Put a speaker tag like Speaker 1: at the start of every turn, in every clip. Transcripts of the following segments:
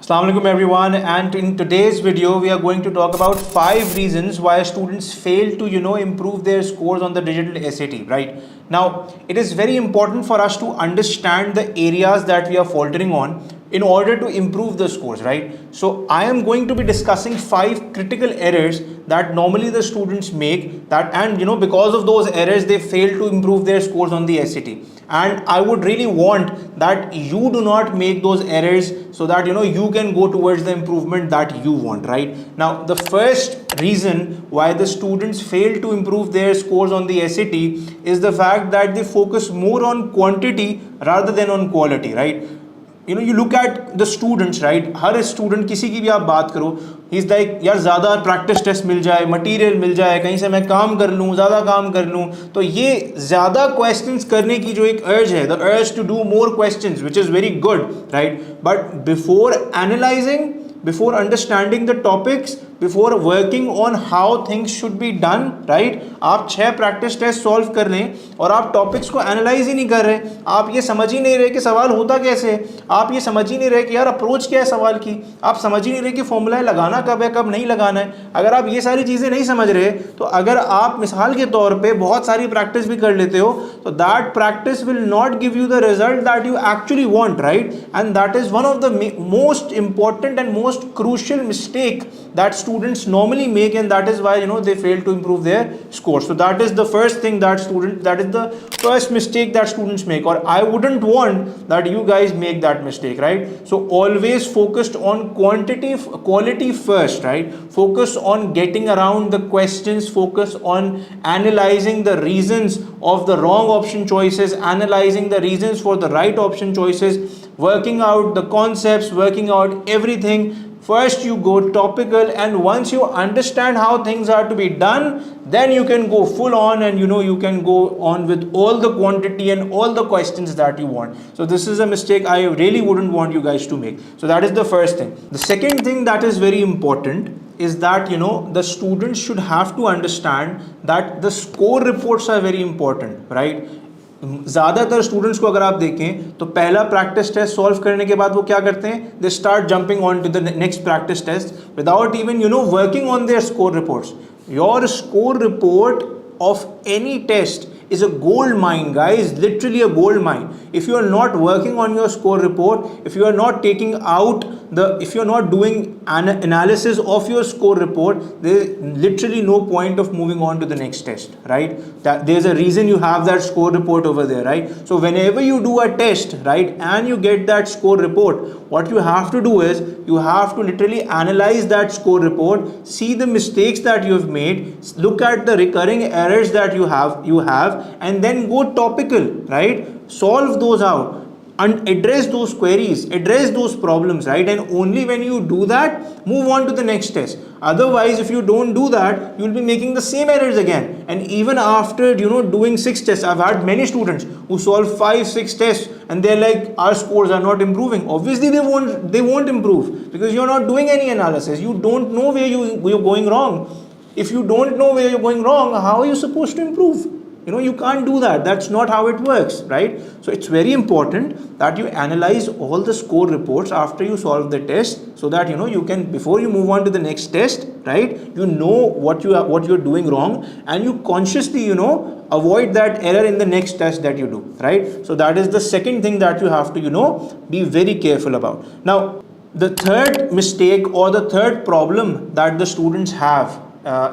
Speaker 1: Assalamu alaikum everyone, and in today's video we are going to talk about 5 reasons why students fail to improve their scores on the digital SAT. Right now, it is very important for us to understand the areas that we are faltering on in order to improve the scores, right? So I am going to be discussing 5 critical errors that normally the students make, that and because of those errors they fail to improve their scores on the SAT. And I would really want that you do not make those errors, so that you can go towards the improvement that you want. Right now, the first reason why the students fail to improve their scores on the SAT is the fact that they focus more on quantity rather than on quality. Right, you look at the students, right? Her student किसी की भी आप बात करो, he is like यार ज़्यादा practice test मिल जाए, material मिल जाए, कहीं से मैं काम कर लूँ, ज़्यादा काम कर लूँ. तो ये ज़्यादा क्वेश्चंस करने की जो एक अर्ज है, the urge to do more questions, which is very good, right? But before analysing, before understanding the topics, before working on how things should be done, right? आप 6 प्रैक्टिस टेस्ट सॉल्व कर लें और आप टॉपिक्स को analyse ही नहीं कर रहे, आप ये समझ ही नहीं रहे कि सवाल होता कैसे है, आप ये समझ ही नहीं रहे कि यार अप्रोच क्या है सवाल की, आप समझ ही नहीं रहे कि फॉर्मूला लगाना कब है, कब नहीं लगाना है. अगर आप ये सारी चीज़ें नहीं समझ रहे, तो अगर आप मिसाल के तौर पे बहुत सारी प्रैक्टिस भी कर लेते हो, तो that practice will not give you the result that you actually want, right? And that is one of the most important and most crucial mistake that students normally make, and that is why they fail to improve their score. So that is the first thing that is the first mistake that students make, or I wouldn't want that you guys make that mistake, right? So always focused on quality first, right? Focus on getting around the questions, focus on analyzing the reasons of the wrong option choices, analyzing the reasons for the right option choices, working out the concepts, working out everything. First you go topical, and once you understand how things are to be done, then you can go full on, and you can go on with all the quantity and all the questions that you want. So this is a mistake I really wouldn't want you guys to make. So that is the first thing. The second thing that is very important is that the students should have to understand that the score reports are very important, right? ज़्यादातर students को अगर आप देखें तो पहला practice test solve करने के बाद वो क्या करते हैं, they start jumping on to the next practice test without even working on their score reports. Your score report of any test is a gold mine, guys, literally a gold mine. If you are not working on your score report, if you are not taking out if you are not doing an analysis of your score report, there is literally no point of moving on to the next test, right? That there's a reason you have that score report over there, right? So whenever you do a test, right, and you get that score report, what you have to do is you have to literally analyze that score report, see the mistakes that you have made, look at the recurring errors that you have, and then go topical, right? Solve those out and address those queries, address those problems, right? And only when you do that, move on to the next test. Otherwise, if you don't do that, you will be making the same errors again. And even after doing 6 tests, I've had many students who solve 5-6 tests and they're like, our scores are not improving. Obviously they won't improve, because you're not doing any analysis. You don't know where you're going wrong. If you don't know where you're going wrong, how are you supposed to improve? You can't do that. That's not how it works, right? So it's very important that you analyze all the score reports after you solve the test, so that you can, before you move on to the next test, right, what you're doing wrong, and you consciously avoid that error in the next test that you do, right? So that is the second thing that you have to be very careful about. Now, the third mistake or the third problem that the students have,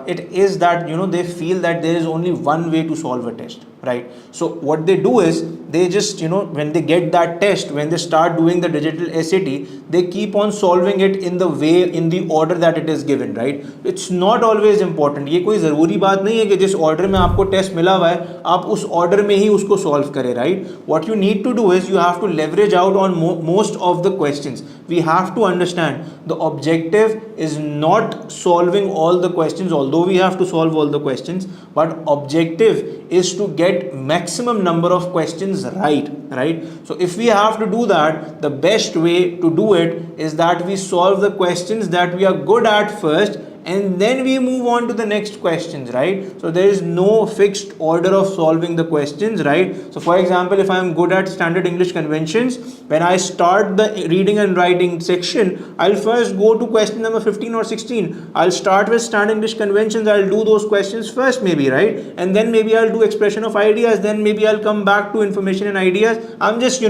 Speaker 1: it is that they feel that there is only one way to solve a test, right? So what they do is they just when they get that test, when they start doing the digital SAT, they keep on solving it in the order that it is given, right? It's not always important. ये कोई ज़रूरी बात नहीं है कि जिस order में आपको test मिला हुआ है आप उस order में ही उसको solve करें, right? What you need to do is you have to leverage out on most of the questions. We have to understand the objective is not solving all the questions, although we have to solve all the questions, but objective is to get maximum number of questions right? So if we have to do that, the best way to do it is that we solve the questions that we are good at first, and then we move on to the next questions, right? So there is no fixed order of solving the questions, right? So for example, if I am good at standard English conventions, when I start the reading and writing section, I'll first go to question number 15 or 16. I'll start with standard English conventions, I'll do those questions first maybe, right? And then maybe I'll do expression of ideas, then maybe I'll come back to information and ideas. I'm just,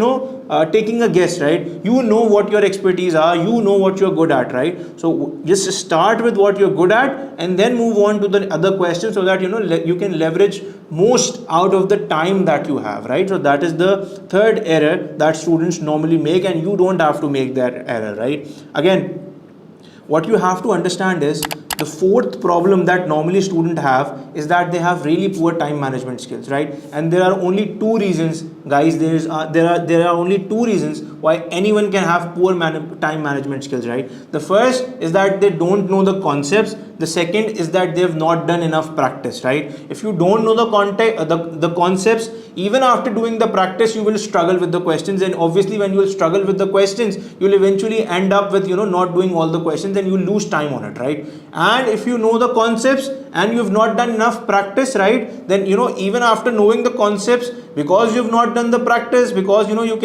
Speaker 1: taking a guess, right? You know what your expertise are, you know what you're good at, right? So just start with what you're good at and then move on to the other questions, so that you can leverage most out of the time that you have, right? So that is the third error that students normally make, and you don't have to make that error, right? Again, what you have to understand is, the fourth problem that normally students have is that they have really poor time management skills, right? And there are only two reasons, guys. There are only two reasons why anyone can have poor time management skills, right? The first is that they don't know the concepts. The second is that they have not done enough practice, right? If you don't know the concepts, even after doing the practice, you will struggle with the questions, and obviously when you will struggle with the questions, you will eventually end up with not doing all the questions, and you will lose time on it, right? And if you know the concepts and you've not done enough practice, right, then even after knowing the concepts, because you've not done the practice, because you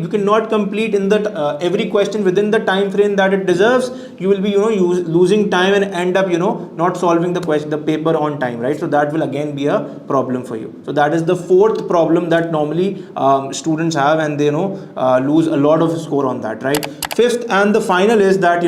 Speaker 1: cannot complete in the every question within the time frame that it deserves, you will be losing time and end up not solving the paper on time, right? So that will again be a problem for you. So that is the fourth problem that normally students have, and they lose a lot of score on that, right? Fifth and the final is that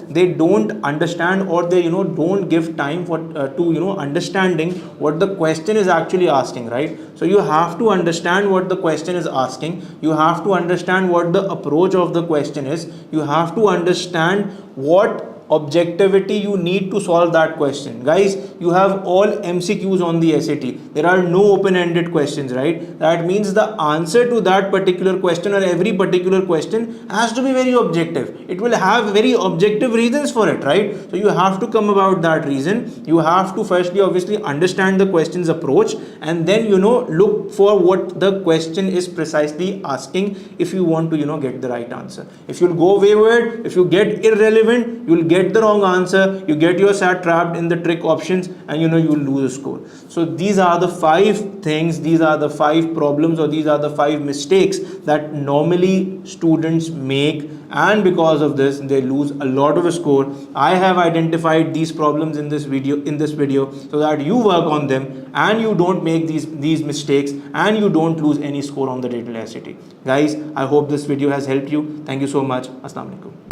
Speaker 1: they don't understand, or they don't give time for to understanding what the question is actually asking, right? So you have to understand what the question is asking, you have to understand what the approach of the question is, you have to understand what objectivity you need to solve that question. Guys, you have all MCQs on the SAT. There are no open-ended questions, right? That means the answer to that particular question, or every particular question, has to be very objective. It will have very objective reasons for it, right? So you have to come about that reason. You have to firstly obviously understand the question's approach, and then look for what the question is precisely asking, if you want to get the right answer. If you'll go wayward, if you get irrelevant, you'll get the wrong answer, you get yourself trapped in the trick options, and you will lose a score. So these are the 5 things, these are the 5 problems, or these are the 5 mistakes that normally students make, and because of this they lose a lot of a score. I have identified these problems in this video so that you work on them and you don't make these mistakes, and you don't lose any score on the digital SAT. Guys, I hope this video has helped you. Thank you so much. Assalamu alaikum.